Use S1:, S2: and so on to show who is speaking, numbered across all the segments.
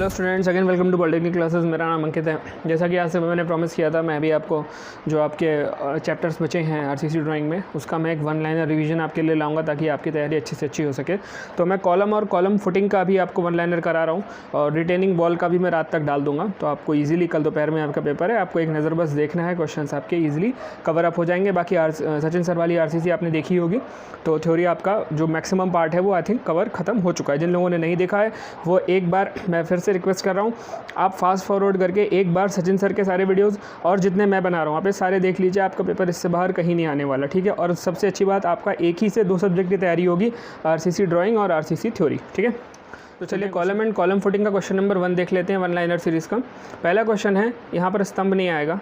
S1: Hello students, again welcome to polytechnic classes. मेरा नाम अंकित है। जैसा कि आज से मैंने प्रॉमिस किया था, मैं भी आपको जो आपके चैप्टर्स बचे हैं आरसीसी ड्राइंग में, उसका मैं एक वन लाइनर रिवीजन आपके लिए लाऊंगा ताकि आपकी तैयारी अच्छी से अच्छी हो सके। तो मैं कॉलम और कॉलम फुटिंग का भी आपको वन लाइनर करा रहा हूँ और रिटेनिंग बॉल का भी मैं रात तक डाल दूंगा। तो आपको ईजिली कल दोपहर में आपका पेपर है, आपको एक नज़र बस देखना है, क्वेश्चन आपके ईजिली कवर अप हो जाएंगे। बाकी सचिन सर वाली आरसीसी आपने देखी होगी, तो थ्योरी आपका जो मैक्सिमम पार्ट है वो आई थिंक कवर खत्म हो चुका है। जिन लोगों ने नहीं देखा है वो एक बार मैं फिर से रिक्वेस्ट कर रहा हूँ, आप फास्ट फॉरवर्ड करके एक बार सचिन सर के सारे वीडियोस और जितने मैं बना रहा हूँ आप ये सारे देख लीजिए। आपका पेपर इससे बाहर कहीं नहीं आने वाला, ठीक है। और सबसे अच्छी बात, आपका एक ही से दो सब्जेक्ट की तैयारी होगी, आरसीसी ड्राइंग और आरसीसी थ्योरी, ठीक है। तो चलिए कॉलम एंड कॉलम फुटिंग का क्वेश्चन नंबर 1 देख लेते हैं, वन लाइनर सीरीज़ का। पहला क्वेश्चन है, यहाँ पर स्तंभ नहीं आएगा।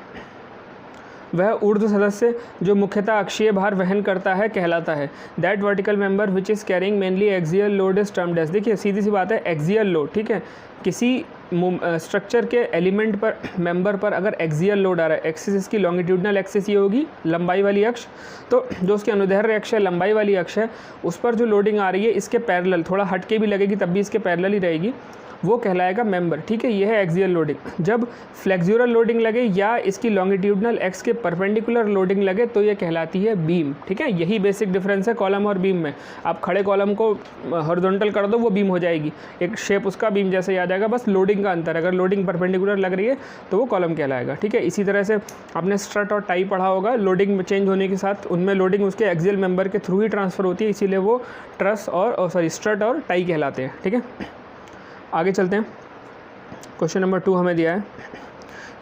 S1: वह ऊर्ध्व सदस्य जो मुख्यतः अक्षीय भार वहन करता है कहलाता है। That vertical member which is carrying mainly axial load is termed as. देखिए सीधी सी बात है, एक्सियल लोड, ठीक है। किसी स्ट्रक्चर के एलिमेंट पर, मेंबर पर अगर एक्सियल लोड आ रहा है, एक्सिस इसकी लॉन्गिट्यूडनल एक्सिस ये होगी, लंबाई वाली अक्ष, तो जो उसकी अनुदैर्ध्य अक्ष है, लंबाई वाली अक्ष है, उस पर जो लोडिंग आ रही है इसके पैरेलल, थोड़ा हट के भी लगेगी तब भी इसके पैरेलल ही रहेगी, वो कहलाएगा मेंबर, ठीक है। ये है एक्सियल लोडिंग। जब फ्लेक्सुरल लोडिंग लगे या इसकी लॉन्गिट्यूडनल एक्स के परपेंडिकुलर लोडिंग लगे तो ये कहलाती है बीम, ठीक है। यही बेसिक डिफरेंस है कॉलम और बीम में। आप खड़े कॉलम को हॉरिजॉन्टल कर दो, वो बीम हो जाएगी, एक शेप उसका बीम जैसे ही आ जाएगा, बस लोडिंग का अंतर। अगर लोडिंग परपेंडिकुलर लग रही है तो वो कॉलम कहलाएगा, ठीक है। इसी तरह से आपने स्ट्रट और टाई पढ़ा होगा, लोडिंग में चेंज होने के साथ उनमें लोडिंग उसके एक्सियल मेंबर के थ्रू ही ट्रांसफर होती है, इसीलिए वो ट्रस और स्ट्रट और टाई कहलाते हैं, ठीक है। आगे चलते हैं। क्वेश्चन नंबर 2 हमें दिया है,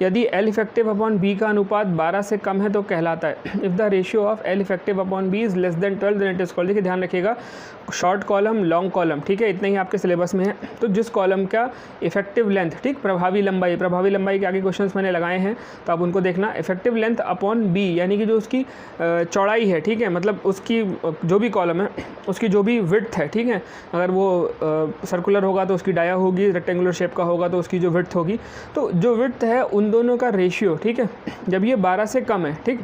S1: यदि L इफेक्टिव अपॉन B का अनुपात 12 से कम है तो कहलाता है। If the ratio of L effective upon B is less than 12 then it is called. देखिए ध्यान रखिएगा, शॉर्ट कॉलम, लॉन्ग कॉलम, ठीक है, इतना ही आपके सिलेबस में है। तो जिस कॉलम का इफेक्टिव लेंथ, ठीक, प्रभावी लंबाई के आगे क्वेश्चंस मैंने लगाए हैं तो आप उनको देखना। इफेक्टिव लेंथ अपॉन B यानी कि जो उसकी चौड़ाई है, ठीक है, मतलब उसकी जो भी कॉलम है उसकी जो भी विड्थ है, ठीक है। अगर वो सर्कुलर होगा तो उसकी डाया होगी, रेक्टेंगुलर शेप का होगा तो उसकी जो विड्थ होगी, तो जो विड्थ है उन दोनों का रेशियो, ठीक है, जब ये 12 से कम है, ठीक,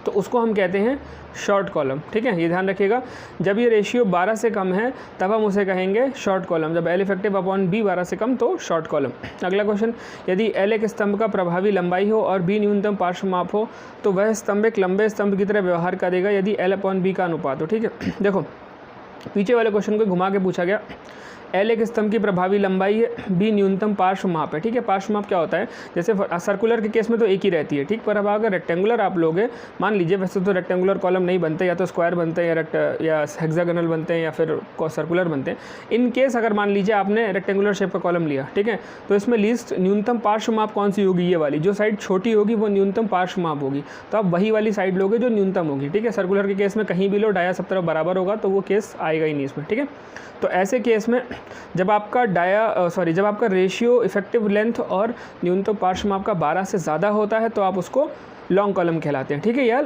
S1: तो उसको हम कहते हैं शॉर्ट कॉलम, ठीक है। ये ध्यान रखिएगा, जब ये रेशियो 12 से कम है तब हम उसे कहेंगे शॉर्ट कॉलम। जब L इफेक्टिव अपॉन B 12 से कम तो शॉर्ट कॉलम। अगला क्वेश्चन, यदि L एक स्तंभ का प्रभावी लंबाई हो और B न्यूनतम पार्श्व माप हो तो वह स्तंभ एक लंबे स्तंभ की तरह व्यवहार करेगा यदि L अपॉन B का अनुपात हो, ठीक है। देखो पीछे वाले क्वेश्चन को घुमा के पूछा गया, L एक स्तंभ की प्रभावी लंबाई है, B न्यूनतम पार्श्व माप है, ठीक है। पार्श्व माप क्या होता है, जैसे सर्कुलर के केस में तो एक ही रहती है, ठीक, पर अब अगर रेक्टेंगुलर आप लोगे, मान लीजिए, वैसे तो रेक्टेंगुलर कॉलम नहीं बनते, या तो स्क्वायर बनते हैं या हेक्सागोनल बनते हैं या फिर सर्कुलर बनते हैं। इन केस अगर मान लीजिए आपने रेक्टेंगुलर शेप का कॉलम लिया, ठीक है, तो इसमें लीस्ट न्यूनतम पार्श्व माप कौन सी होगी, ये वाली, जो साइड छोटी होगी वो न्यूनतम पार्श्व माप होगी, तो आप वही वाली साइड लोगे जो न्यूनतम होगी, ठीक है। सर्कुलर के केस में कहीं भी लो, डाया सब तरफ बराबर होगा तो वो केस आएगा ही नहीं इसमें, ठीक है। तो ऐसे केस में जब आपका जब आपका रेशियो इफेक्टिव लेंथ और न्यूनतम पार्श्व माप का 12 से ज़्यादा होता है तो आप उसको लॉन्ग कॉलम कहलाते हैं, ठीक है, या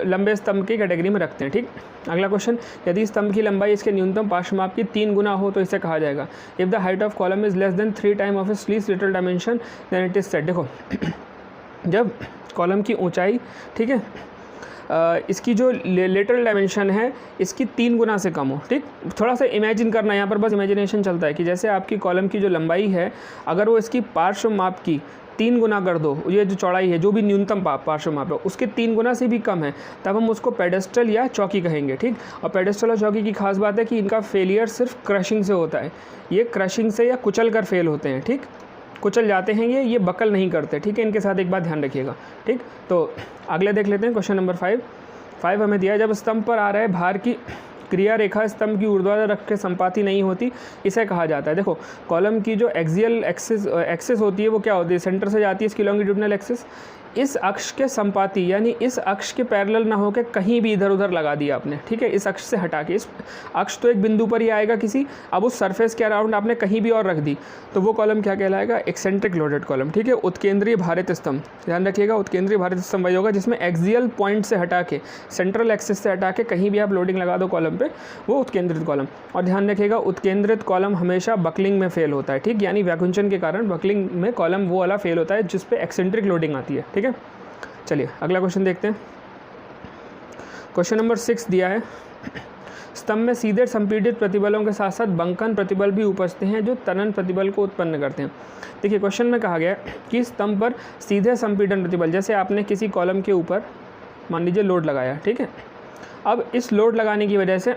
S1: लंबे स्तंभ की कैटेगरी में रखते हैं, ठीक। अगला क्वेश्चन, यदि स्तंभ की लंबाई इसके न्यूनतम पार्श्व माप की 3 गुना हो तो इसे कहा जाएगा। If the height of column is less than 3 time of its least little dimension then it is said. देखो जब कॉलम की ऊंचाई, ठीक है, इसकी जो लेटरल डायमेंशन है इसकी 3 गुना से कम हो, ठीक। थोड़ा सा इमेजिन करना, यहाँ पर बस इमेजिनेशन चलता है कि जैसे आपकी कॉलम की जो लंबाई है अगर वो इसकी पार्श्व माप की 3 गुना कर दो, ये जो चौड़ाई है, जो भी न्यूनतम पार्श्व माप है उसके 3 गुना से भी कम है, तब हम उसको पेडेस्टल या चौकी कहेंगे, ठीक। और पेडेस्टल और चौकी की खास बात है कि इनका फेलियर सिर्फ क्रशिंग से होता है, ये क्रशिंग से या कुचल कर फेल होते हैं, ठीक, कुचल जाते हैं ये बकल नहीं करते, ठीक है। इनके साथ एक बात ध्यान रखिएगा, ठीक। तो अगले देख लेते हैं, क्वेश्चन नंबर 5 हमें दिया है, जब स्तंभ पर आ रहे भार की क्रिया रेखा स्तंभ की ऊर्ध्वाधर रख के संपाती नहीं होती इसे कहा जाता है। देखो कॉलम की जो एक्सियल एक्सिस होती है वो क्या होती है, सेंटर से जाती है इसकी लॉन्गिट्यूडनल एक्सिस, इस अक्ष के संपाती यानी इस अक्ष के पैरेलल ना होकर कहीं भी इधर उधर लगा दिया आपने, ठीक है। इस अक्ष से हटा के, इस अक्ष तो एक बिंदु पर ही आएगा किसी, अब उस सरफेस के अराउंड आपने कहीं भी और रख दी तो वो कॉलम क्या कहलाएगा, एक्सेंट्रिक लोडेड कॉलम, ठीक है। उत्केंद्रीय भारित स्तंभ, ध्यान रखिएगा, उत्केंद्रीय भारित स्तंभ वही होगा जिसमें एक्सियल पॉइंट से हटा के, सेंट्रल एक्सिस से हटा के कहीं भी आप लोडिंग लगा दो कॉलम पे, वो उत्केंद्रित कॉलम। और ध्यान रखिएगा उत्केंद्रित कॉलम हमेशा बकलिंग में फेल होता है, ठीक, यानी व्याकुंचन के कारण बकलिंग में कॉलम वो वाला फेल होता है जिस पे एक्सेंट्रिक लोडिंग आती है, ठीक है। चलिए अगला क्वेश्चन देखते हैं। क्वेश्चन नंबर 6 दिया है, स्तंभ में सीधे संपीड़ित प्रतिबलों के साथ साथ बंकन प्रतिबल भी उपजते हैं जो तनन प्रतिबल को उत्पन्न करते हैं। देखिए क्वेश्चन में कहा गया है कि स्तंभ पर सीधे संपीड़न प्रतिबल, जैसे आपने किसी कॉलम के ऊपर मान लीजिए लोड लगाया, ठीक है। अब इस लोड लगाने की वजह से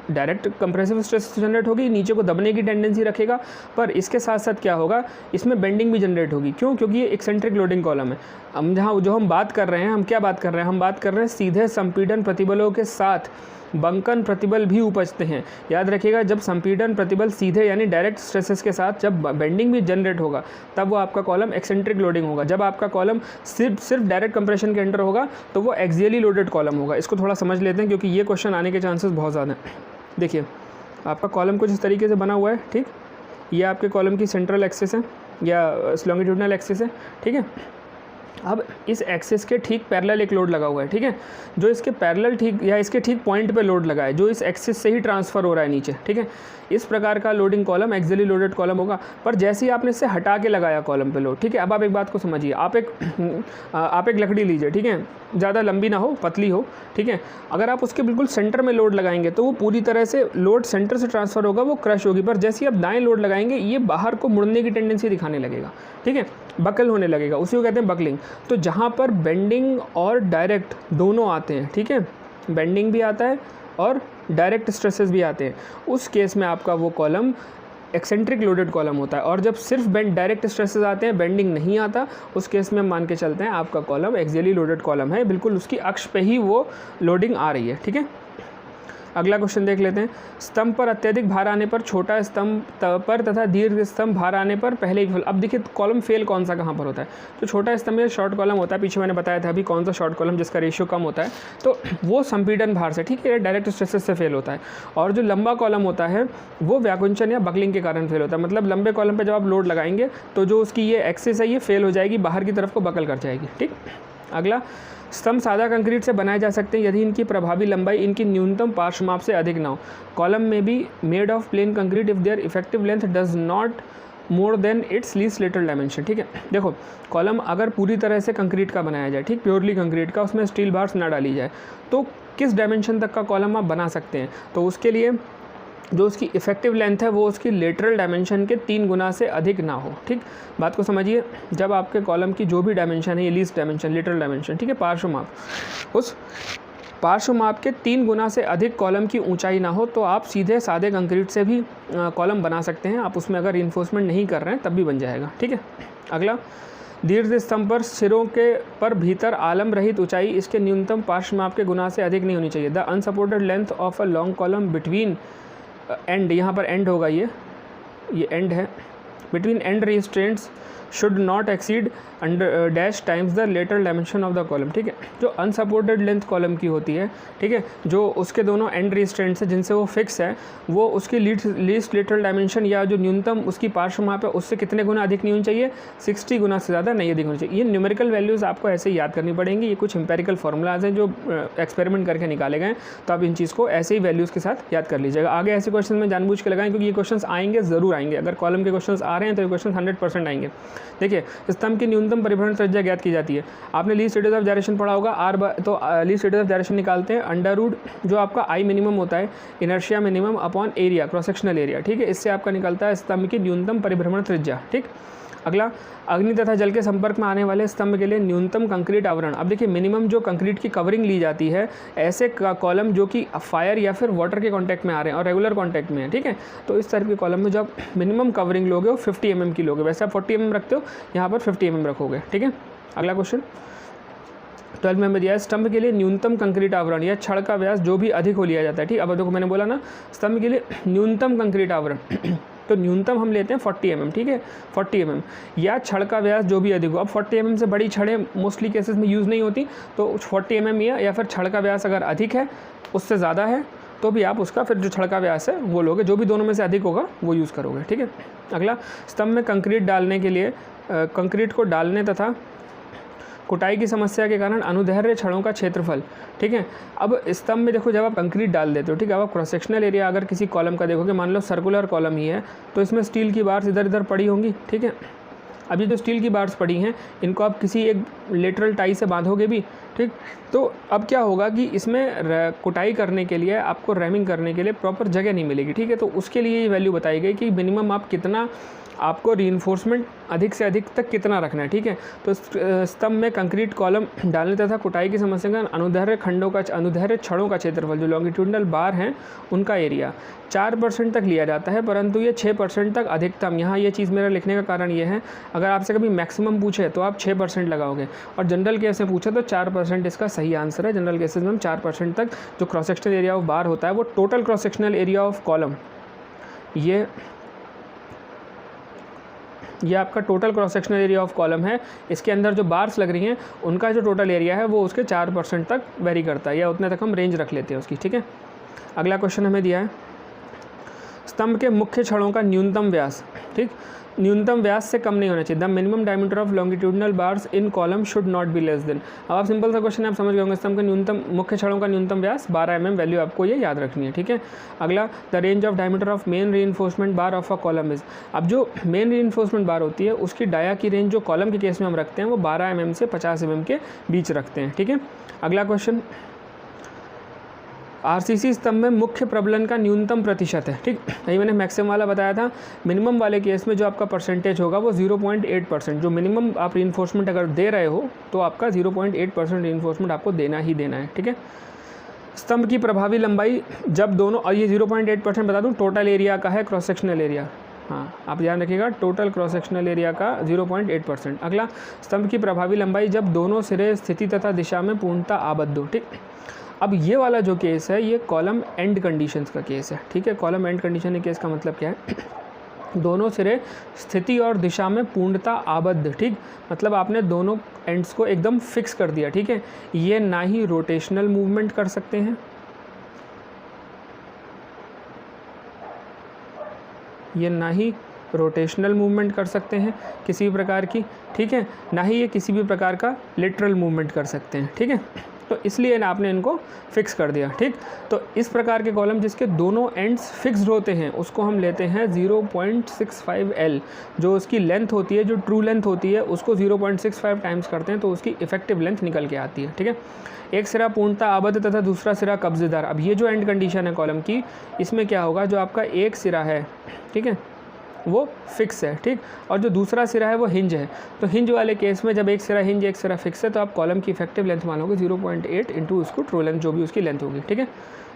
S1: डायरेक्ट कंप्रेसिव स्ट्रेस जनरेट होगी, नीचे को दबने की टेंडेंसी रखेगा, पर इसके साथ साथ क्या होगा, इसमें बेंडिंग भी जनरेट होगी। क्यों? क्योंकि ये एक्सेंट्रिक लोडिंग कॉलम है। हम जहाँ जो हम बात कर रहे हैं, हम क्या बात कर रहे हैं, हम बात कर रहे हैं सीधे संपीड़न प्रतिबलों के साथ बंकन प्रतिबल भी उपजते हैं। याद रखिएगा, जब संपीड़न प्रतिबल सीधे यानी डायरेक्ट स्ट्रेसेस के साथ जब बेंडिंग भी जनरेट होगा तब वो आपका कॉलम एक्सेंट्रिक लोडिंग होगा। जब आपका कॉलम सिर्फ डायरेक्ट कंप्रेशन के अंडर होगा तो वो एक्सियली लोडेड कॉलम होगा। इसको थोड़ा समझ लेते हैं क्योंकि ये क्वेश्चन आने के चांसेस बहुत ज़्यादा हैं। देखिए आपका कॉलम कुछ इस तरीके से बना हुआ है, ठीक। ये आपके कॉलम की सेंट्रल एक्सिस है या लॉन्गिट्यूडनल एक्सिस है, ठीक है। अब इस एक्सिस के ठीक पैरेलल एक लोड लगा हुआ है, ठीक है, जो इसके पैरेलल ठीक या इसके ठीक पॉइंट पे लोड लगा है, जो इस एक्सिस से ही ट्रांसफ़र हो रहा है नीचे, ठीक है। इस प्रकार का loading column axially loaded column होगा। पर जैसे ही आपने इससे हटा के लगाया कॉलम पे लोड, ठीक है। अब आप एक बात को समझिए, आप एक लकड़ी लीजिए, ठीक है, ज़्यादा लंबी ना हो, पतली हो, ठीक है। अगर आप उसके बिल्कुल सेंटर में लोड लगाएंगे तो वो पूरी तरह से लोड सेंटर से ट्रांसफ़र होगा, वो क्रश होगी। पर जैसे ही आप दाएँ लोड लगाएंगे ये बाहर को मुड़ने की टेंडेंसी दिखाने लगेगा, ठीक है, बकल होने लगेगा, उसी को कहते हैं बकलिंग। तो जहाँ पर बेंडिंग और डायरेक्ट दोनों आते हैं, ठीक है, बेंडिंग भी आता है और डायरेक्ट स्ट्रेसेस भी आते हैं, उस केस में आपका वो कॉलम एक्सेंट्रिक लोडेड कॉलम होता है। और जब सिर्फ डायरेक्ट स्ट्रेसेस आते हैं, बेंडिंग नहीं आता, उस केस में हम मान के चलते हैं आपका कॉलम एक्सियली लोडेड कॉलम है, बिल्कुल उसकी अक्ष पे ही वो लोडिंग आ रही है, ठीक है। अगला क्वेश्चन देख लेते हैं। स्तंभ पर अत्यधिक भार आने पर छोटा स्तंभ पर तथा दीर्घ स्तंभ भार आने पर पहले ही फेल। अब देखिए कॉलम फेल कौन सा कहाँ पर होता है, तो छोटा स्तंभ या शॉर्ट कॉलम होता है। पीछे मैंने बताया था अभी कौन सा शॉर्ट कॉलम जिसका रेशियो कम होता है, तो वो संपीड़न भार से, ठीक है, डायरेक्ट स्ट्रेसेस से फेल होता है। और जो लंबा कॉलम होता है वो व्याकुंचन या बकलिंग के कारण फेल होता है। मतलब लंबे कॉलम पर जब आप लोड लगाएंगे तो जो उसकी ये एक्सिस है ये फेल हो जाएगी, बाहर की तरफ को बकल कर जाएगी, ठीक। अगला, स्तंभ सादा कंक्रीट से बनाए जा सकते हैं यदि इनकी प्रभावी लंबाई इनकी न्यूनतम पार्श्व माप से अधिक ना हो। कॉलम में be made of plain concrete if there effective length does not more than its least lateral dimension, ठीक है। देखो कॉलम अगर पूरी तरह से कंक्रीट का बनाया जाए, ठीक, प्योरली कंक्रीट का, उसमें स्टील बार्स ना डाली जाए, तो किस डायमेंशन तक का कॉलम आप बना सकते हैं। तो उसके लिए जो उसकी इफेक्टिव लेंथ है वो उसकी लेटरल डायमेंशन के 3 गुना से अधिक ना हो, ठीक। बात को समझिए, जब आपके कॉलम की जो भी डायमेंशन है, ये लीस्ट डायमेंशन, लेटरल डायमेंशन, ठीक है, पार्श्व माप, उस पार्श्व माप के 3 गुना से अधिक कॉलम की ऊंचाई ना हो तो आप सीधे सादे कंक्रीट से भी कॉलम बना सकते हैं। आप उसमें अगर रिइंफोर्समेंट नहीं कर रहे हैं तब भी बन जाएगा, ठीक है। अगला, दीर्घ स्तंभ पर सिरों के पर भीतर आलम रहित ऊंचाई इसके न्यूनतम पार्श्व माप के गुना से अधिक नहीं होनी चाहिए। The unsupported length of a long column between and, यहाँ पर एंड होगा, ये एंड है, between and restraints should not exceed under dash times the lateral dimension of the column, ठीक है। जो अनसपोर्टेड लेंथ कॉलम की होती है, ठीक है, जो उसके दोनों एंड रिस्ट्रेंट्स है जिनसे वो फिक्स है, वो उसकी लीस्ट लेटरल डायमेंशन या जो न्यूनतम उसकी पार्श्व माप है उससे कितने गुना अधिक नहीं होनी चाहिए, 60 गुना से ज़्यादा नहीं अधिक होनी चाहिए। ये न्यूमेरिकल वैल्यूज़ आपको ऐसे ही याद करनी पड़ेंगी। ये कुछ एम्पेरिकल फार्मूलाज हैं जो एक्सपेरिमेंट करके निकाले गए हैं, तो आप इन चीज़ को ऐसे ही वैल्यूज़ के साथ याद कर लीजिएगा। आगे ऐसे क्वेश्चन में जानबूझ के लगाएं क्योंकि ये क्वेश्चन आएंगे, ज़रूर आएंगे। अगर कॉलम के क्वेश्चन आ रहे हैं तो ये क्वेश्चन 100% आएंगे। देखिए स्तंभ की न्यूनतम परिभ्रमण त्रिज्या ज्ञात की जाती है। आपने लीस्ट रेडियस ऑफ जायरेशन पढ़ा होगा, तो लीस्ट रेडियस ऑफ जायरेशन निकालते हैं अंडर रूट जो आपका आई मिनिमम होता है inertia minimum upon area, cross sectional area, ठीक है। इससे आपका निकलता है स्तंभ की न्यूनतम परिभ्रमण त्रिज्या, ठीक। अगला, अग्नि तथा जल के संपर्क में आने वाले स्तंभ के लिए न्यूनतम कंक्रीट आवरण। अब देखिए मिनिमम जो कंक्रीट की कवरिंग ली जाती है ऐसे कॉलम जो कि फायर या फिर वाटर के कांटेक्ट में आ रहे हैं और रेगुलर कांटेक्ट में है, ठीक है, तो इस तरह के कॉलम में जब मिनिमम कवरिंग लोगे वो 50 mm की लोगे। वैसे आप 40 mm रखते हो, यहाँ पर 50 mm रखोगे, ठीक है। अगला क्वेश्चन 12 में दिया है, स्तंभ के लिए न्यूनतम कंक्रीट आवरण या छड़ का व्यास जो भी अधिक हो लिया जाता है, ठीक। अब देखो मैंने बोला ना स्तंभ के लिए न्यूनतम कंक्रीट आवरण तो न्यूनतम हम लेते हैं 40 mm, ठीक है, 40 mm या छड़ का व्यास जो भी अधिक हो। अब 40 mm से बड़ी छड़ें मोस्टली केसेस में यूज़ नहीं होती, तो 40 mm या फिर छड़ का व्यास अगर अधिक है, उससे ज़्यादा है, तो भी आप उसका फिर जो छड़ का व्यास है वो लोगे, जो भी दोनों में से अधिक होगा वो यूज़ करोगे, ठीक है। अगला, स्तंभ में कंक्रीट डालने के लिए कंक्रीट को डालने तथा कुटाई की समस्या के कारण अनुदैर्घ्य छड़ों का क्षेत्रफल, ठीक है। अब स्तंभ में देखो जब आप कंक्रीट डाल देते हो, ठीक है, अब आप क्रॉस सेक्शनल एरिया अगर किसी कॉलम का देखोगे, मान लो सर्कुलर कॉलम ही है, तो इसमें स्टील की बार्स इधर इधर पड़ी होंगी, ठीक है। अब ये जो स्टील की बार्स पड़ी हैं इनको आप किसी एक लेटरल टाई से बांधोगे भी, ठीक। तो अब क्या होगा कि इसमें कुटाई करने के लिए आपको रैमिंग करने के लिए प्रॉपर जगह नहीं मिलेगी, ठीक है। तो उसके लिए ये वैल्यू बताई गई कि मिनिमम आप कितना, आपको रीइंफोर्समेंट अधिक से अधिक तक कितना रखना है, ठीक है। तो स्तंभ में कंक्रीट कॉलम डालने तथा कुटाई की समस्या का अनुदैर्ध्य खंडों का, अनुदैर्ध्य छड़ों का क्षेत्रफल जो लॉन्गिट्यूडनल बार हैं उनका एरिया 4% तक लिया जाता है, परंतु ये 6% तक अधिकतम। यहाँ ये चीज़ मेरा लिखने का कारण ये है, अगर आपसे कभी मैक्सिमम पूछे तो आप 6% लगाओगे, और जनरल केस में पूछे तो 4% इसका सही आंसर है। जनरल केसेस में हम 4% तक जो क्रॉस सेक्शनल एरिया ऑफ बार होता है वो total cross sectional area of column, ये आपका total cross sectional area of column है। इसके अंदर जो बार्स लग रही हैं उनका जो टोटल एरिया है वो उसके 4% तक वेरी करता है, या उतने तक हम रेंज रख लेते हैं उसकी, ठीक है। अगला क्वेश्चन हमें दिया है, स्तंभ के मुख्य छड़ों का न्यूनतम व्यास, ठीक, न्यूनतम व्यास से कम नहीं होना चाहिए। The minimum diameter of longitudinal bars in column should not be less than. अब आप सिंपल सा क्वेश्चन आप समझ गए होंगे, स्तंभ के न्यूनतम मुख्य छड़ों का न्यूनतम व्यास 12 mm, वैल्यू आपको ये याद रखनी है, ठीक है। अगला, the range of diameter of main reinforcement bar of a column is. अब जो मेन रीइंफोर्समेंट बार होती है उसकी डाया की रेंज जो कॉलम के केस में हम रखते हैं वो 12 mm से 50 mm के बीच रखते हैं, ठीक है। अगला क्वेश्चन, आरसीसी स्तंभ में मुख्य प्रबलन का न्यूनतम प्रतिशत है, ठीक। यही मैंने मैक्सिमम वाला बताया था। मिनिमम वाले केस में जो आपका परसेंटेज होगा वो 0.8%। जो मिनिमम आप रीइंफोर्समेंट अगर दे रहे हो तो आपका 0.8% रीइंफोर्समेंट आपको देना ही देना है, ठीक है। स्तंभ की प्रभावी लंबाई जब दोनों, और ये 0.8% बता दूँ टोटल एरिया का है, क्रॉस सेक्शनल एरिया, हाँ आप ध्यान रखिएगा, टोटल क्रॉस सेक्शनल एरिया का 0.8%। अगला, स्तंभ की प्रभावी लंबाई जब दोनों सिरे स्थिति तथा दिशा में पूर्णतः आबद्ध हो, ठीक। अब ये वाला जो केस है ये कॉलम एंड कंडीशंस का केस है, ठीक है। कॉलम एंड कंडीशन केस का मतलब क्या है, दोनों सिरे स्थिति और दिशा में पूर्णतः आबद्ध, ठीक, मतलब आपने दोनों एंड्स को एकदम फिक्स कर दिया, ठीक है। ये ना ही रोटेशनल मूवमेंट कर सकते हैं, ये ना ही रोटेशनल मूवमेंट कर सकते हैं किसी भी प्रकार की, ठीक है, ना ही ये किसी भी प्रकार का लिटरल मूवमेंट कर सकते हैं, ठीक है। तो इसलिए ना आपने इनको फिक्स कर दिया, ठीक। तो इस प्रकार के कॉलम जिसके दोनों एंड्स फिक्स्ड होते हैं उसको हम लेते हैं 0.65 L। जो उसकी लेंथ होती है, जो ट्रू लेंथ होती है, उसको 0.65 टाइम्स करते हैं तो उसकी इफेक्टिव लेंथ निकल के आती है, ठीक है। एक सिरा पूर्णतः आबद्ध तथा दूसरा सिरा कब्जेदार। अब ये जो एंड कंडीशन है कॉलम की, इसमें क्या होगा, जो आपका एक सिरा है, ठीक है, वो फिक्स है, ठीक, और जो दूसरा सिरा है वो हिंज है। तो हिंज वाले केस में जब एक सिरा हिंज एक सिरा फिक्स है तो आप कॉलम की इफेक्टिव लेंथ मानोगे 0.8 इंटू उसको ट्रू लेंथ जो भी उसकी लेंथ होगी, ठीक है।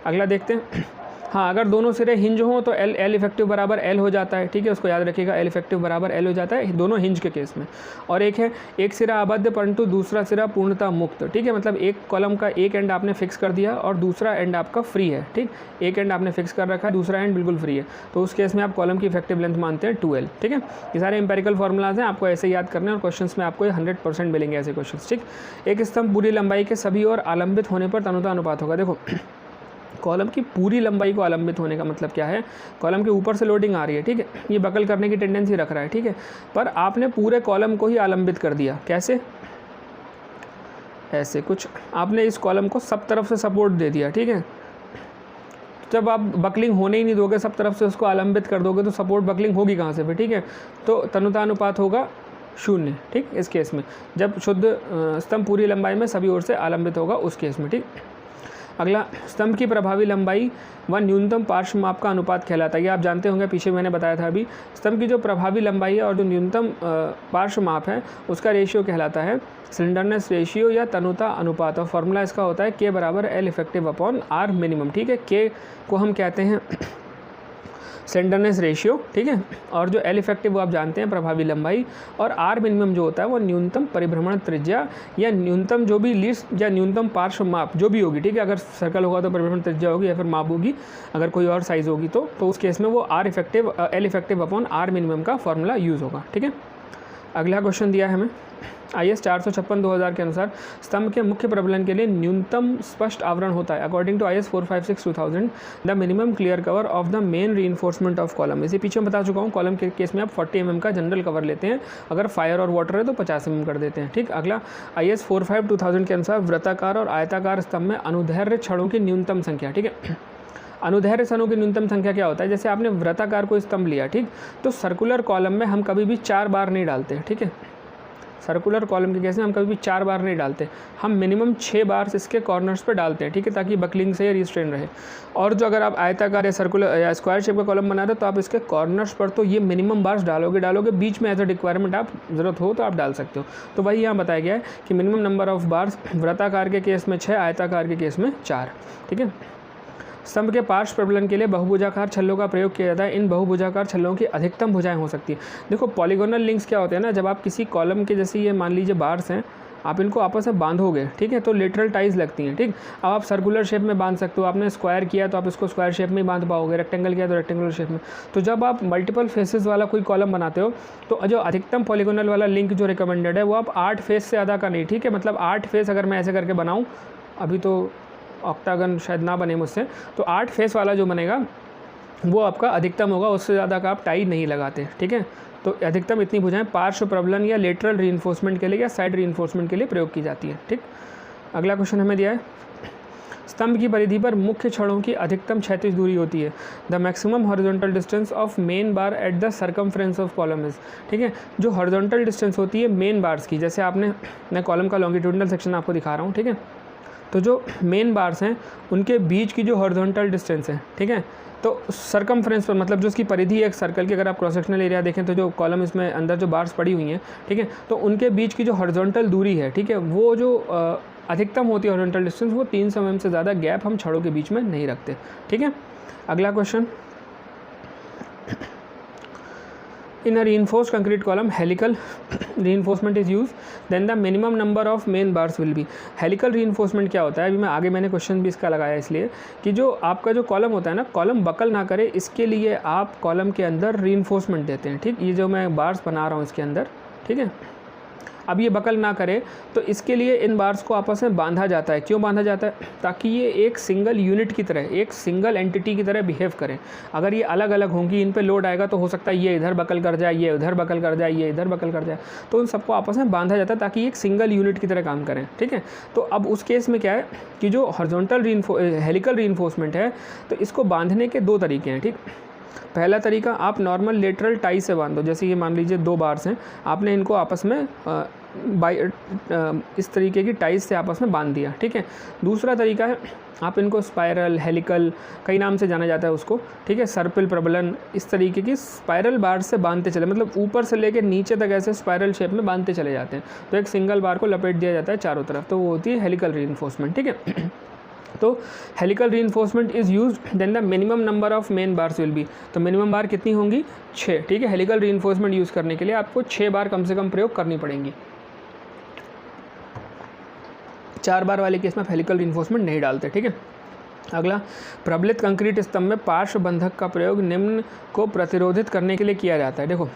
S1: अगला देखते हैं, हाँ अगर दोनों सिरे हिंज हों तो एल इफेक्टिव बराबर एल हो जाता है, ठीक है, उसको याद रखिएगा, एल इफेक्टिव बराबर एल हो जाता है दोनों हिंज के केस में। और एक है एक सिरा आबद्ध परंतु दूसरा सिरा पूर्णतः मुक्त, ठीक है, मतलब एक कॉलम का एक एंड आपने फिक्स कर दिया और दूसरा एंड आपका फ्री है, ठीक, एक एंड आपने फिक्स कर रखा है, दूसरा एंड बिल्कुल फ्री है, तो उस केस में आप कॉलम की इफेक्टिव लेंथ मानते हैं 2L, ठीक है। ये सारे इंपेरिकल फॉर्मूलाज हैं, आपको ऐसे याद करने और क्वेश्चन में आपको 100% मिलेंगे ऐसे क्वेश्चन, ठीक। एक स्तंभ पूरी लंबाई के सभी और आलंबित होने पर तनुता अनुपात होगा। देखो कॉलम की पूरी लंबाई को आलंबित होने का मतलब क्या है, कॉलम के ऊपर से लोडिंग आ रही है, ठीक है, ये बकल करने की टेंडेंसी रख रहा है, ठीक है, पर आपने पूरे कॉलम को ही आलंबित कर दिया। कैसे, ऐसे कुछ आपने इस कॉलम को सब तरफ से सपोर्ट दे दिया, ठीक है। जब आप बकलिंग होने ही नहीं दोगे, सब तरफ से उसको आलंबित कर दोगे तो सपोर्ट बकलिंग होगी कहाँ से फिर, ठीक है। तो तनुता अनुपात होगा 0, ठीक, इस केस में जब शुद्ध स्तंभ पूरी लंबाई में सभी ओर से आलंबित होगा उस केस में, ठीक। अगला, स्तंभ की प्रभावी लंबाई व न्यूनतम पार्श्व माप का अनुपात कहलाता है। ये आप जानते होंगे, पीछे मैंने बताया था अभी, स्तंभ की जो प्रभावी लंबाई है और जो न्यूनतम पार्श्व माप है उसका रेशियो कहलाता है स्लेंडरनेस रेशियो या तनुता अनुपात, और फॉर्मूला इसका होता है K बराबर L effective upon R minimum, ठीक है। K को हम कहते हैं स्लेंडरनेस रेशियो, ठीक है, और जो L इफेक्टिव वो आप जानते हैं प्रभावी लंबाई, और R मिनिमम जो होता है वो न्यूनतम परिभ्रमण त्रिज्या या न्यूनतम जो भी लीस्ट या न्यूनतम पार्श्व माप जो भी होगी, ठीक है। अगर सर्कल होगा तो परिभ्रमण त्रिज्या होगी या फिर माप होगी, अगर कोई और साइज़ होगी तो उस केस में वो L effective upon R minimum का फॉर्मूला यूज़ होगा, ठीक है। अगला क्वेश्चन दिया है हमें, IS 456/2000 के अनुसार स्तंभ के मुख्य प्रबलन के लिए न्यूनतम स्पष्ट आवरण होता है। According to IS 456/2000 the minimum clear cover of the main reinforcement of column. इसे पीछे मैं बता चुका हूँ, कॉलम के केस में आप 40 mm का जनरल कवर लेते हैं, अगर फायर और वाटर है तो 50 mm कर देते हैं, ठीक। अगला, IS 45/2000 के अनुसार वृत्ताकार और आयताकार स्तंभ में अनुदैर्ध्य छड़ों की न्यूनतम संख्या, ठीक है। अनुदैर्ध्य छड़ों की न्यूनतम संख्या क्या होता है, जैसे आपने वृत्ताकार को स्तंभ लिया, ठीक, तो सर्कुलर कॉलम में हम कभी भी 4 बार नहीं डालते, ठीक है। सर्कुलर कॉलम के केस में हम कभी भी 4 बार नहीं डालते, हम मिनिमम 6 बार इसके कॉर्नर्स पे डालते हैं, ठीक है, ताकि बकलिंग से रिस्ट्रेन रहे। और जो अगर आप आयताकार या सर्कुलर या स्क्वायर शेप का कॉलम बना रहे हो तो आप इसके कॉर्नर्स पर तो ये मिनिमम बार्स डालोगे, बीच में एज अ रिक्वायरमेंट आप ज़रूरत हो तो आप डाल सकते हो। तो वही यहाँ बताया गया है कि मिनिमम नंबर ऑफ बार्स वृत्ताकार के केस में 6, आयताकार के केस में 4, ठीक है। स्तंभ के पार्श्व प्रबलन के लिए बहुभुजाकार छल्लों का प्रयोग किया जाता है। इन बहुभुजाकार छल्लों की अधिकतम भुजाएं हो सकती है। देखो पॉलीगोनल लिंक्स क्या होते हैं ना, जब आप किसी कॉलम के जैसे ये मान लीजिए बार्स हैं, आप इनको आपस में बांधोगे, ठीक है, तो लेटरल टाइज लगती हैं, ठीक। अब आप सर्कुलर शेप में बांध सकते हो, आपने स्क्वायर किया तो आप इसको स्क्वायर शेप में ही बांध पाओगे, रेक्टेंगल किया तो रेक्टेंगुलर शेप में। तो जब आप मल्टीपल फेसेस वाला कोई कॉलम बनाते हो तो जो अधिकतम पॉलीगोनल वाला लिंक जो रिकमेंडेड है वो आप 8 फेस से ज़्यादा का नहीं, ठीक है। मतलब 8 फेस अगर मैं ऐसे करके बनाऊँ, अभी तो ऑक्टागन शायद ना बने मुझसे, तो 8 फेस वाला जो बनेगा वो आपका अधिकतम होगा, उससे ज़्यादा का आप टाई नहीं लगाते, ठीक है। तो अधिकतम इतनी भुजाएं पार्श्व प्रबलन या लेटरल रीइंफोर्समेंट के लिए या साइड रीइंफोर्समेंट के लिए प्रयोग की जाती है, ठीक। अगला क्वेश्चन हमें दिया है, स्तंभ की परिधि पर मुख्य छड़ों की अधिकतम क्षैतिज दूरी होती है। The maximum horizontal distance of main bar at the circumference of column is, ठीक है। जो हॉरिजॉन्टल डिस्टेंस होती है मेन बार्स की, जैसे आपने, मैं कॉलम का लॉन्गिट्यूडनल सेक्शन आपको दिखा रहा हूँ, ठीक है। तो जो मेन बार्स हैं उनके बीच की जो हॉरिजॉन्टल डिस्टेंस है, ठीक है, तो सर्कमफ्रेंस पर मतलब जो उसकी परिधि है एक सर्कल की, अगर आप क्रॉस सेक्शनल एरिया देखें तो जो कॉलम इसमें अंदर जो बार्स पड़ी हुई हैं, ठीक है, तो उनके बीच की जो हॉरिजॉन्टल दूरी है, ठीक है, वो जो अधिकतम होती है हॉरिजॉन्टल डिस्टेंस, वो 300 mm से ज़्यादा गैप हम छड़ों के बीच में नहीं रखते, ठीक है। अगला question, in a reinforced concrete column helical reinforcement is used, then the minimum number of main bars will be। helical reinforcement क्या होता है, अभी मैं आगे मैंने क्वेश्चन भी इसका लगाया इसलिए कि जो आपका जो कॉलम होता है ना, कॉलम बकल ना करे, इसके लिए आप कॉलम के अंदर reinforcement देते हैं, ठीक। ये जो मैं बार्स बना रहा हूँ इसके अंदर, ठीक है, अब ये बकल ना करे तो इसके लिए इन बार्स को आपस में बांधा जाता है। क्यों बांधा जाता है? ताकि ये एक सिंगल यूनिट की तरह, एक सिंगल एंटिटी की तरह बिहेव करें। अगर ये अलग अलग होंगी, इन पे लोड आएगा तो हो सकता है ये इधर बकल कर जाए, ये उधर बकल कर जाए, ये इधर बकल कर जाए, तो उन सबको आपस में बांधा जाता है ताकि एक सिंगल यूनिट की तरह काम करें, ठीक है। तो अब उस केस में क्या है कि जो हॉरिजॉन्टल हेलिकल रीइंफोर्समेंट है, तो इसको बांधने के 2 तरीके हैं, ठीक। पहला तरीका, आप नॉर्मल लेटरल टाई से बांधो, जैसे ये मान लीजिए 2 बार्स हैं, आपने इनको आपस में इस तरीके की टाइज से आपस में बांध दिया, ठीक है। दूसरा तरीका है, आप इनको स्पाइरल, हेलिकल, कई नाम से जाना जाता है उसको, ठीक है, सर्पिल प्रबलन, इस तरीके की स्पाइरल बार से बांधते चले, मतलब ऊपर से लेकर नीचे तक ऐसे स्पाइरल शेप में बांधते चले जाते हैं, तो एक सिंगल बार को लपेट दिया जाता है चारों तरफ, तो वो होती है हेलिकल रीइंफोर्समेंट, ठीक है। तो helical reinforcement is used then the minimum number of main bars will be, तो मिनिमम बार कितनी होंगी? 6, ठीक है। हेलिकल रीइंफोर्समेंट यूज़ करने के लिए आपको 6 बार कम से कम प्रयोग करनी पड़ेंगी। 4 बार वाले केस में आप हेलिकल रीइंफोर्समेंट नहीं डालते, ठीक है। अगला, प्रबलित कंक्रीट स्तंभ में पार्श्व बंधक का प्रयोग निम्न को प्रतिरोधित करने के लिए किया जाता है। देखो,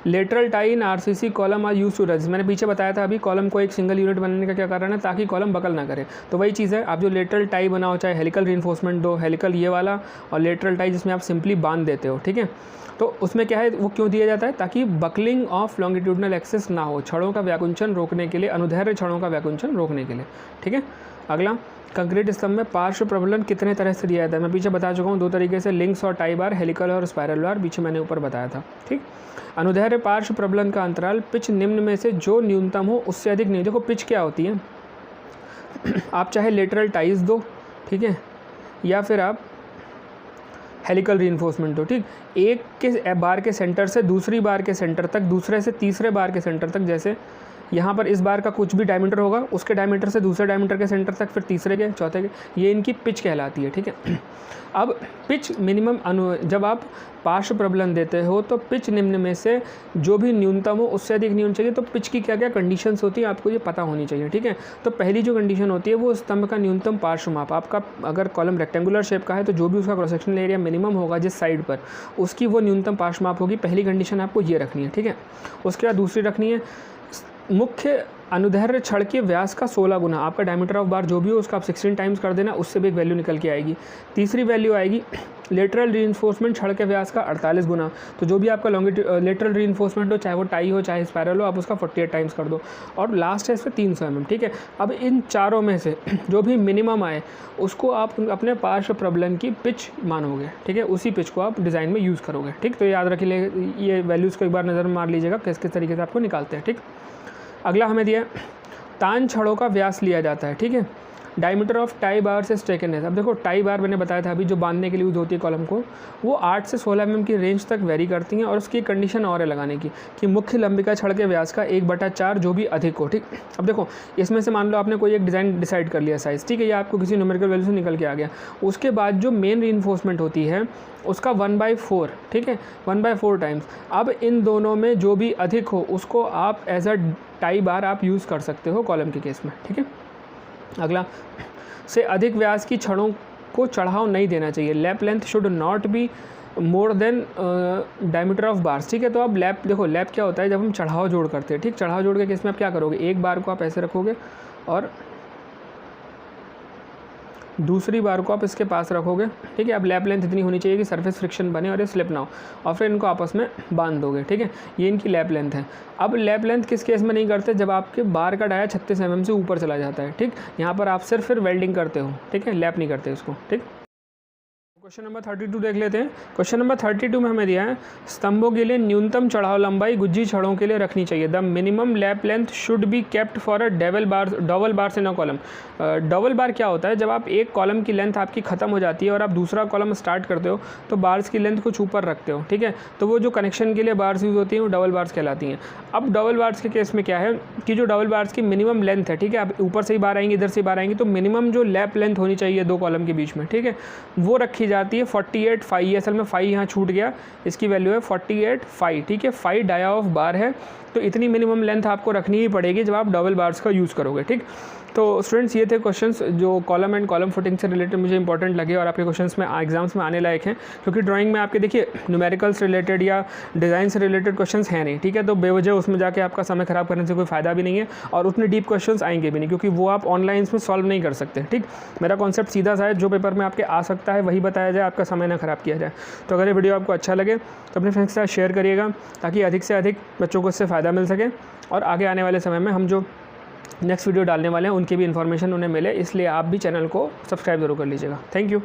S1: lateral tie in RCC column are use to resist, मैंने पीछे बताया था अभी, कॉलम को एक सिंगल यूनिट बनाने का क्या कारण है? ताकि कॉलम बकल ना करे। तो वही चीज़ है, आप जो लेटरल टाई बनाओ, चाहे हेलिकल रीइंफोर्समेंट दो, हेलिकल ये वाला और लेटरल टाई जिसमें आप सिंपली बांध देते हो, ठीक है, तो उसमें क्या है, वो क्यों दिया जाता है? ताकि बकलिंग ऑफ लॉन्गिट्यूडनल एक्सेस ना हो, छड़ों का व्याकुंचन रोकने के लिए, अनुदैर्घ्य छड़ों का व्याकुंचन रोकने के लिए, ठीक है। अगला, कंक्रीट स्तंभ में पार्श्व प्रबलन कितने तरह से दिया जाता है? मैं पीछे बता चुका हूँ 2 तरीके से, लिंक्स और टाई बार, हेलिकल और स्पाइरल बार, पीछे मैंने ऊपर बताया था, ठीक। अनुदैर्घ्य पार्श्व प्रबलन का अंतराल पिच निम्न में से जो न्यूनतम हो उससे अधिक नहीं। देखो पिच क्या होती है, आप चाहे लेटरल टाइज दो, ठीक है, या फिर आप हेलिकल रीइंफोर्समेंट दो, ठीक। एक के बार के सेंटर से दूसरी बार के सेंटर तक, दूसरे से तीसरे बार के सेंटर तक, जैसे यहाँ पर इस बार का कुछ भी डायमीटर होगा, उसके डायमीटर से दूसरे डायमीटर के सेंटर तक, फिर तीसरे के, चौथे के, ये इनकी पिच कहलाती है, ठीक है। अब पिच मिनिमम जब आप पार्श्व प्रबलन देते हो तो पिच निम्न में से जो भी न्यूनतम हो उससे अधिक नहीं होनी चाहिए। तो पिच की क्या क्या कंडीशंस होती है आपको ये पता होनी चाहिए, ठीक है। तो पहली जो कंडीशन होती है वो स्तंभ का न्यूनतम पार्श्व माप, आपका अगर कॉलम रेक्टेंगुलर शेप का है तो जो भी उसका क्रॉस सेक्शनल एरिया मिनिमम होगा जिस साइड पर, उसकी वो न्यूनतम पार्श्व माप होगी। पहली कंडीशन आपको ये रखनी है, ठीक है। उसके बाद दूसरी रखनी है, मुख्य अनुदैर्घ्य छड़ के व्यास का 16 गुना, आपका डायमीटर ऑफ बार जो भी हो उसका आप 16 टाइम्स कर देना, उससे भी एक वैल्यू निकल के आएगी। तीसरी वैल्यू आएगी लेटरल रीइंफोर्समेंट छड़ के व्यास का 48 गुना, तो जो भी आपका लेटरल रीइंफोर्समेंट हो, चाहे वो टाई हो चाहे स्पाइरल हो, आप उसका 48 टाइम्स कर दो। और लास्ट है इस पर 300 mm, ठीक है। अब इन चारों में से जो भी मिनिमम आए उसको आप अपने पार्श्व प्रबलन की पिच मानोगे, ठीक है, उसी पिच को आप डिज़ाइन में यूज़ करोगे, ठीक। तो याद रखिए, ये वैल्यूज़ को एक बार नज़र मार लीजिएगा किस किस तरीके से आपको निकालते हैं, ठीक। अगला हमें दिया है तान छड़ों का व्यास लिया जाता है, ठीक है। डायमीटर ऑफ टाई बार से स्टेकनेस, अब देखो टाई बार मैंने बताया था अभी जो बांधने के लिए यूज़ होती है कॉलम को, वो 8 से 16 mm की रेंज तक वेरी करती हैं। और उसकी कंडीशन और है लगाने की कि मुख्य लंबिका छड़ के व्यास का 1/4 जो भी अधिक हो, ठीक। अब देखो इसमें से मान लो आपने कोई एक डिज़ाइन डिसाइड कर लिया साइज़, ठीक है, या आपको किसी न्यूमेरिकल वैल्यू से निकल के आ गया, उसके बाद जो मेन रीइंफोर्समेंट होती है उसका 1/4, ठीक है, 1/4 टाइम्स। अब इन दोनों में जो भी अधिक हो उसको आप एज अ टाई बार आप यूज़ कर सकते हो कॉलम के केस में, ठीक है। अगला से अधिक व्यास की छड़ों को चढ़ाव नहीं देना चाहिए। Lap length should not be more than diameter of bars, ठीक है। तो अब लैप, देखो लैप क्या होता है, जब हम चढ़ाव जोड़ करते हैं, ठीक, चढ़ाव जोड़ के केस में आप क्या करोगे, एक बार को आप ऐसे रखोगे और दूसरी बार को आप इसके पास रखोगे, ठीक है। अब लैप लेंथ इतनी होनी चाहिए कि सरफेस फ्रिक्शन बने और ये स्लिप ना हो, और फिर इनको आपस में बांध दोगे, ठीक है। ये इनकी लैप लेंथ है। अब लैप लेंथ किस केस में नहीं करते, जब आपके बार का डाया 36 mm से ऊपर चला जाता है, ठीक। यहाँ पर आप सिर्फ फिर वेल्डिंग करते हो, ठीक है, लैप नहीं करते इसको, ठीक। क्वेश्चन नंबर 32 देख लेते हैं। क्वेश्चन नंबर 32 में हमें दिया है स्तंभों के लिए न्यूनतम चढ़ाव लंबाई गुज्जी छड़ों के लिए रखनी चाहिए। The minimum lap length should be kept for a double bars in a column. Double bar क्या होता है, जब आप एक कॉलम की लेंथ आपकी ख़त्म हो जाती है और आप दूसरा कॉलम स्टार्ट करते हो तो बार्स की लेंथ कुछ ऊपर रखते हो, ठीक है। तो वो जो कनेक्शन के लिए बार्स यूज़ होती हैं वो डबल बार्स कहलाती हैं। अब डबल बार्स के केस में क्या है कि जो डबल बार्स की मिनिमम लेंथ है, ठीक है, आप ऊपर से ही बार आएंगे, इधर से बार आएंगे, तो मिनिमम जो लैप लेंथ होनी चाहिए दो कॉलम के बीच में, ठीक है, वो रखी जाती है 48.5। असल में 5 यहाँ छूट गया, इसकी वैल्यू है 48.5, ठीक है। 5 डाया ऑफ बार है, तो इतनी मिनिमम लेंथ आपको रखनी ही पड़ेगी जब आप डबल बार्स का यूज़ करोगे, ठीक। तो स्टूडेंट्स ये थे क्वेश्चंस जो कॉलम एंड कॉलम फुटिंग से रिलेटेड मुझे इंपॉर्टेंट लगे और आपके क्वेश्चंस में एग्जाम्स में आने लायक हैं, क्योंकि ड्राइंग में आपके देखिए न्यूमेरिकल्स रिलेटेड या डिज़ाइन से रिलेटेड क्वेश्चंस हैं नहीं, ठीक है। तो बेवजह उसमें जाके आपका समय ख़राब करने से कोई फ़ायदा भी नहीं है और उतने डीप क्वेश्चंस आएंगे भी नहीं, क्योंकि वो आप ऑनलाइन इसमें सॉल्व नहीं कर सकते, ठीक। मेरा कॉन्सेप्ट सीधा सा है, जो पेपर में आपके आ सकता है वही बताया जाए, आपका समय ना ख़राब किया जाए। तो अगर ये वीडियो आपको अच्छा लगे तो अपने फ्रेंड्स के साथ शेयर करिएगा, ताकि अधिक से अधिक बच्चों को इससे फ़ायदा मिल सके और आगे आने वाले समय में हम जो नेक्स्ट वीडियो डालने वाले हैं उनकी भी इन्फॉर्मेशन उन्हें मिले, इसलिए आप भी चैनल को सब्सक्राइब जरूर कर लीजिएगा। Thank you.